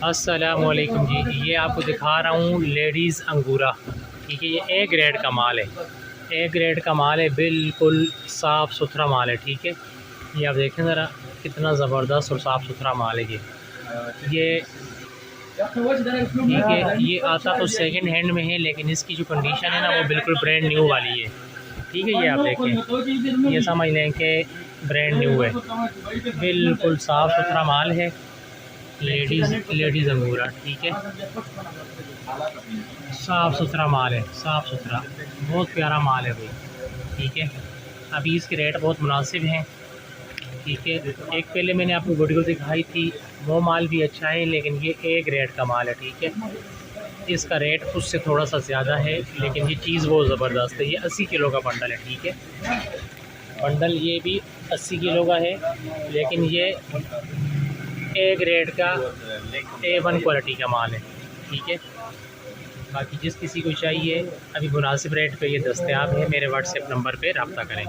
अस्सलामुअलैकुम जी, ये आपको दिखा रहा हूँ लेडीज़ अंगूरा। ठीक है, ये ए ग्रेड का माल है। ए ग्रेड का माल है, बिल्कुल साफ़ सुथरा माल है। ठीक है, ये आप देखें ज़रा कितना ज़बरदस्त और साफ़ सुथरा माल है ये ठीक है। ये आता तो सेकंड हैंड में है, लेकिन इसकी जो कंडीशन है ना, वो बिल्कुल ब्रांड न्यू वाली है। ठीक है, ये आप देखें, ये समझ लें कि ब्रांड न्यू है, बिल्कुल साफ़ सुथरा माल है। लेडीज़ अंगूरा। ठीक है, साफ़ सुथरा माल है, साफ़ सुथरा, बहुत प्यारा माल है भाई। ठीक है, अभी इसके रेट बहुत मुनासिब हैं। ठीक है, एक पहले मैंने आपको वीडियो दिखाई थी, वो माल भी अच्छा है, लेकिन ये ए ग्रेड का माल है। ठीक है, इसका रेट उससे थोड़ा सा ज़्यादा है, लेकिन ये चीज़ बहुत ज़बरदस्त है। ये 80 किलो का बंडल है। ठीक है, बंडल ये भी 80 किलो का है, लेकिन ये ए ग्रेड का A1 क्वालिटी का माल है। ठीक है, बाकी जिस किसी को चाहिए अभी मुनासिब रेट पे ये दस्तयाब है। मेरे व्हाट्सएप नंबर पे रब्ता करें।